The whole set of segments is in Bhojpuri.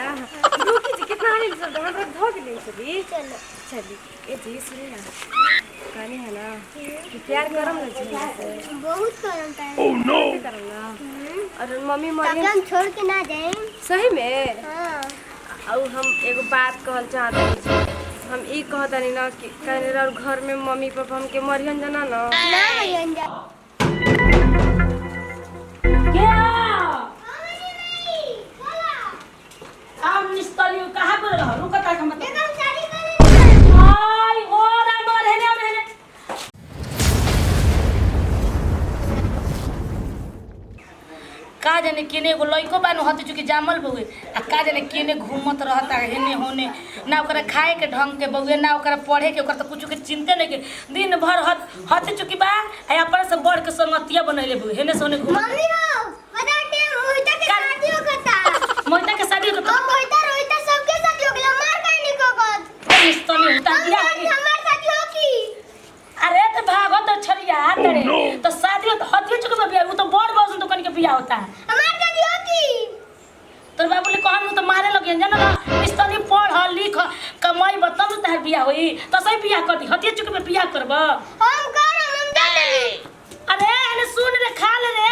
ना रुकी जी कितना हानि सब हमरा धो गेलै सभी चलो चली ए जी सुनी ना कहनी है ना कि प्यार करम ना जी बहुत करम है। ओह नो करम ना और मम्मी मरियम हम छोड़ के ना जाए। सही में हां और हम एगो बात कहल चाहत जी हम ई कहतनी ना कि कहने रह घर में मम्मी पापा हमके मरियन जना ना ना मरियन जा क्या हम निस्तली कहां पर रह रुक का मतलब एकदम शादी करे हाय ओ राम रहने का जाने केने एगो लइको बानु हते चुकी जामल बउए आ का जाने केने घूमत रहता हेने होने ना ओकरा खाए के ढंग के बउए ना ओकरा पढ़े के ओकरा त कुछ के चिंते नहीं के दिन भर हते चुकी बा आ अपन से बढ़ के संगतिया बनैले बउए हेने से होने घूम मम्मी हो बता दे मोहिता के शादी हो गता मोहिता के शादी हो हां मोहिता रोहिता सबके शादी हो गेल मार काहे नहीं कोगत इस तो नहीं होता बियाह हमार शादी हो की अरे तो भागो तो छरिया तड़े तो शादी हो तो हतियो चुके में बियाह वो तो बड़ बस तो कन के बियाह होता है हमार शादी हो की तोर बाबू ले कहन तो मारे लगे जाना ना इस्तनी पढ़ लिख कमाई बताऊ तहर बियाह होई तो सही बियाह कर दी हतियो चुके में बियाह करबा हम कर हम जाते अरे एने सुन रे खा ले रे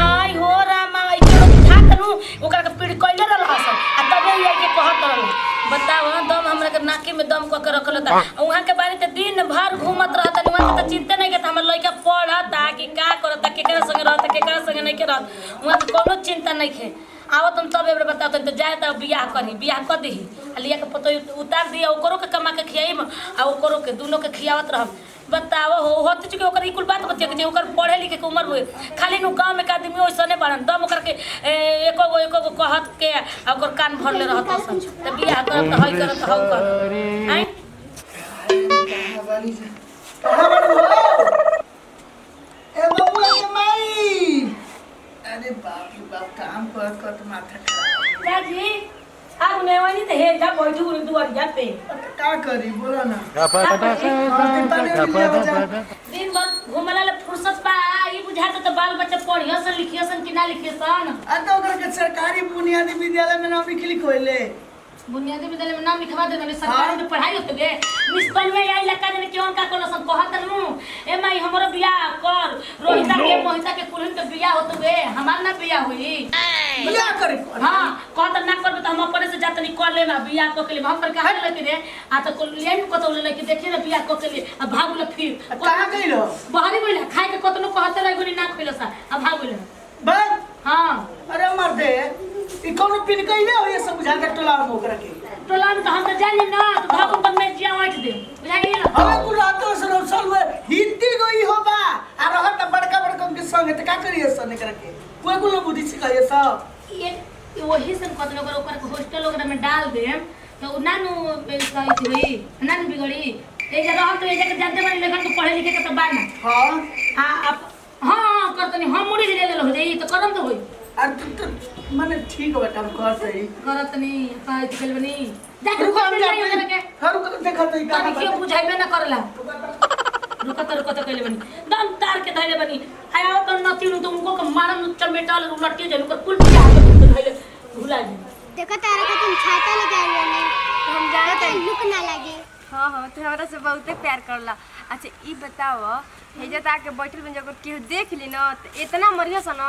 आई हो रामा आई के उठा तनु ओकरा के पीड़ कइले रहल आ तबे ये के कहत रहल बताओ दम हमरा के नाके में दम क के रखल था वहां के बारे ते दिन भर घूमत रहता वहां के चिंता नहीं के हमर लइका पढ़ता कि का करता केकरा संग रहता केकरा संग नहीं के रहत वहां के कोनो चिंता नहीं है आओ तुम तब एबरे बताओ तो जाए त बियाह करी बियाह कर देही लिया के पतो उतार दिया ओकरो के कमा के खियाई आ ओकरो के दोनों के खियावत रह बताओ हो होत चुके ओकर ई कुल बात बतिया के ओकर पढ़े लिखे के उम्र हुए खाली नु गांव में के आदमी ओइसने बाड़न दम ओकर के एको गो कहत के ओकर कान भरले रहत असन त बियाह करत त हई करत हौ कर आई कहां बड़ हो ए बबुआ के माई अरे बाप रे बाप काम कर माथा खराब क्या जी आग ने वाली त हे जा बैठू रे दुआरिया पे का करी बोला ना दिन भर घुमला ले फुर्सत बा ई बुझात त बाल बच्चा पढ़ियो सन लिखियो सन कि ना लिखियो सन आ तो ओकरा के सरकारी बुनियादी विद्यालय में नाम लिख होइले बुनियादी विद्यालय में नाम लिखवा देना सरकारी में पढ़ाई होते बे मिस्टन में आई लका जने क्यों का कोनो सन कहत नु ए माई हमरो बियाह कर रोहिता के मोहिता के कुलन के बियाह होते बे हमार ना बियाह होई बियाह करे हां कहत ना करबे त हम अपने से जातनी कर ले ना बियाह को के लिए हम कर के हाल लेके रे आ त को ले को तो ले के देखिए ना बियाह को के लिए अब भागुल फिर कहां गइलो बाहरी गइल खाए के कतनो कहत रह गनी ना खइलो सा अब भागुल बस हां अरे मर दे ई कोनो पिन कइले हो ये सब बुझा के टोला में ओकरा के टोला में त हम त जानी ना तो भागुल पर मैं जिया वाट दे बुझा गेल हमें कुल रातो से रोसल में हिंदी गई होबा आ रहत बड़का बड़का के संग त का करिए सन एकरा के कोई कुल बुद्धि सिखाइए सब ये वही सन कतनो कर ऊपर हॉस्टल वगैरह में डाल दे तो नानू सही थी नानू बिगड़ी ए जे रहत ए जे जानते बानी लेखन तो पढ़े लिखे के तो बात ना हां हां अब हां करतनी हम मुड़ी ले ले हो जाई तो करम तो होई और तू माने ठीक हो बेटा कर सही करतनी पाई चल बनी जाके को नहीं हो के हर को देखत है का क्यों बुझाइबे ना करला रुकत कहले बनी दम तार के धइले बनी आया तो नती नु तुमको के मारम चमेटल लटके जनु के कुल बियाह के धइले भुला जी देखो तारा का तुम छाता लेके आए हो हम जाना तो लुक ना लगे हाँ हाँ तो हमरा से बहुते प्यार करला अच्छा ई बताओ हेजा ताके बैठल बन जब केहू देख ली ना तो इतना मरिया सा ना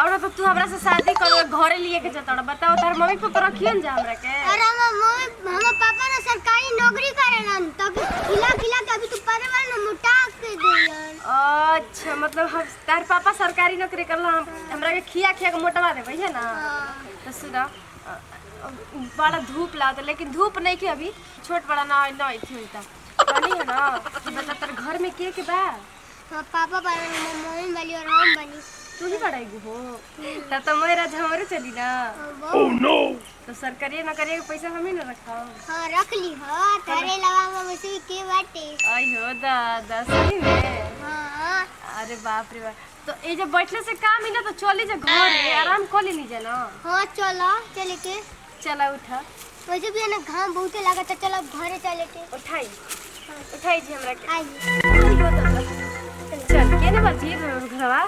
और तो तू हमरा से शादी कर घरे लिए के जता बताओ तार मम्मी पापा रखियन जा हमरा के और हम पापा ना सरकारी नौकरी करेलन तब खिला खिला के अभी तू परिवार में मोटा के देलन अच्छा मतलब हम तार पापा सरकारी नौकरी करला हमरा के खिया खिया के मोटवा देबै है ना तो सुना बड़ा धूप लागत लेकिन धूप नहीं के अभी छोट बड़ा ना नहीं थी होता बनी है ना बता तेरे घर में के बा पापा बनी मम्मी बनी और हम बनी तू ही पढ़ाई हो तब तो मेरा झमरे चली ना ओह नो तो सरकारी नौकरी के पैसा हम ही ना रखा हां रख ली हो तारे लवा में वैसे के बाटे आई हो दादा सही में हां अरे बाप रे बाप तो ये जब बैठले से काम ही ना तो चली जा घर है आराम कर ली नीचे ना हां चलो चले के चला उठा वैसे भी ना घाम बहुत लागत है चलो घरे चले के उठाई जी हमरा के आई चल के ना बाजी घरवा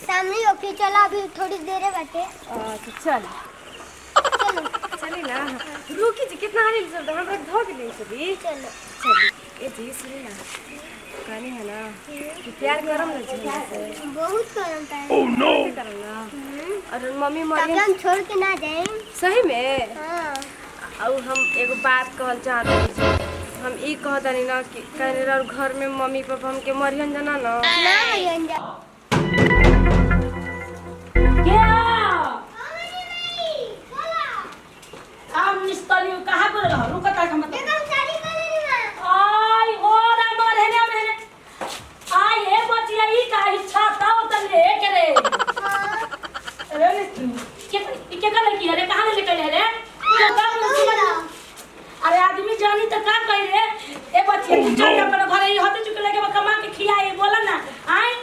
सामने ओके चला अभी थोड़ी देर है बाटे तो चल चलो चली ना रुकी जी कितना हारी चल हमरा धो के ले चली चलो चली ए जी सुनी ना कहनी है ना कि प्यार करम ना जी से बहुत गरम टाइम Oh no! करम ना और मम्मी तब मरियम हम छोड़ के ना जाए सही में हाँ और हम एगो बात कहल चाहते हैं हम ई कहतनी ना कि कहने रह घर में मम्मी पापा हमके मरियन जना ना ना भैया हम निस्तली कहां पर रह रुक ता हम एकदम शादी कर लेनी मां आई हो राम रहने में आई हे बचिया ई का इच्छा ता उतन ले करे अरे के कर लड़की रे कहां ले निकल रे क्या काम समझ अरे आदमी जानी तो का कह रे ए बचिया चल अपन घर ई होते चुके लगे कमा के खियाए बोला ना आई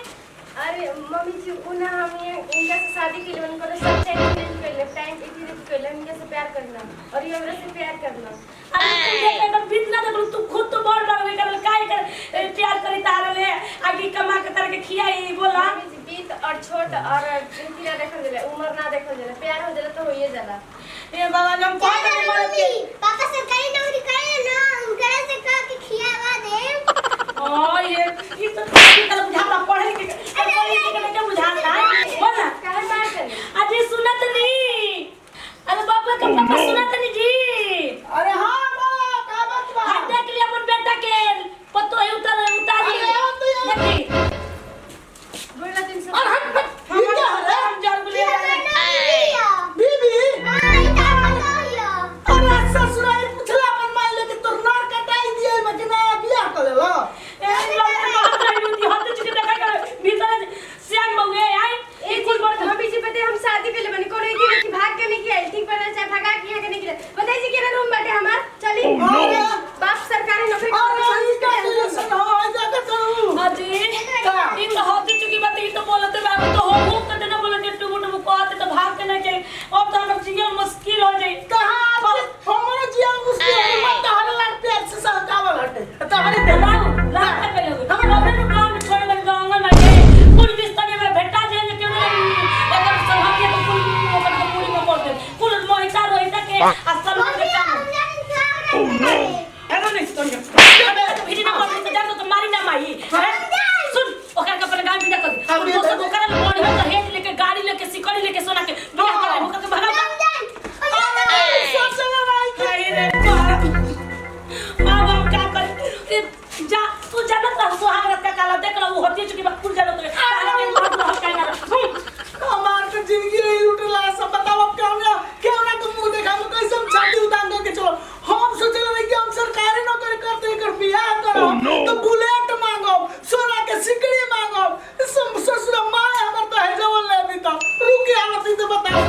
अरे मम्मी जी उन्हें हम ये इनका से शादी के लिए उनको सब टाइम कर ले टाइम इतनी कर ले इनके से प्यार करना और ये मेरे से प्यार करना अरे तू देख एकदम बितना देख तू खुद तो बड़ लग रही कर काहे कर प्यार करी तार ले आगे कमा के करके खियाई बोला मम्मी जी बीत और छोट और इनकी ना देखल जाला उम्र ना देखल जाला प्यार हो जाला तो होइए जाला ए बाबा हम क्या कौन करें मम्मी पापा सरकारी नौकरी करे ना उनकरे से कह के खियावा दे ओ ये तो कल बुझाता पढ़े के के बुझाता बोल ना काहे बात करनी अजी सुनत नहीं अरे बाबा का पापा सुनत नहीं जी अरे हाँ बोला का बात बा हाथ देख लिया अपन बेटा के पतो है उतारी देखी बोला दिन से और हम क्या है हम जान बोले बीबी हां इतना बताइयो अरे ससुराल पुछला अपन माई लेके तोर नाक कटाई दिए में कि नया बियाह कर लेला ए लोग के बात रही होती हाथ चुके देखा कर भीतर सियान बउए आई ए जी मम्मी जी पते हम शादी के लिए बनी कोनो इतनी की भाग के नहीं किया ठीक पर चाहे भगा के के नहीं किया बताइए जी केना रूम बाटे हमार चली अरे बाप सरकारी नौकरी अरे ई का रिलेशन हो जा के करू अजी इन तो हाथ चुकी बात ई तो बोलते बाबू तो हो कते ना बोलते टुबु टुबु कहते तो भाग के नहीं जाए अब तो हम जीवन मुश्किल हो जाए कहां हमरे जिया मुश्किल है मत हल्ला प्यार से सहकावल हटे तहरे दे लाओ लाओ पे लोग हम लोग ने गांव में छोड़ के गांव में गए कुल बिस्तर में भेटा जाए क्यों नहीं अगर सौभाग्य तो कुल ओकर को पूरी में कर दे कुल मोहिता रोहिता के असल में काम Oh no! हेलो नहीं सुन भिड़ी ना कर तो जान तो मारी ना माई सुन ओकर का अपन गांव में कर दे दोस्त को करल बोल हो तो हेज लेके गाड़ी लेके सिकड़ी लेके सोना के बियाह करे ओकर के भगा बाबा क्या कर जा तू जानत रह सुहाग रात का काला देख लो वो होती चुकी बात कुल जानत रहे तारा के बात रह का ना हमार के जिंदगी रही लुटला सब बताओ अब क्या ना तुम मुंह देखा हम कैसे हम छाती उतार करके चलो हम सोचले रही कि हम सरकारी नौकरी करते हैं कर बियाह करो Oh, no. तो बुलेट मांगो सोना के सिकड़ी मांगो ससुर मां हमर तो है जवन ले भी तो रुकी हालत तो बताओ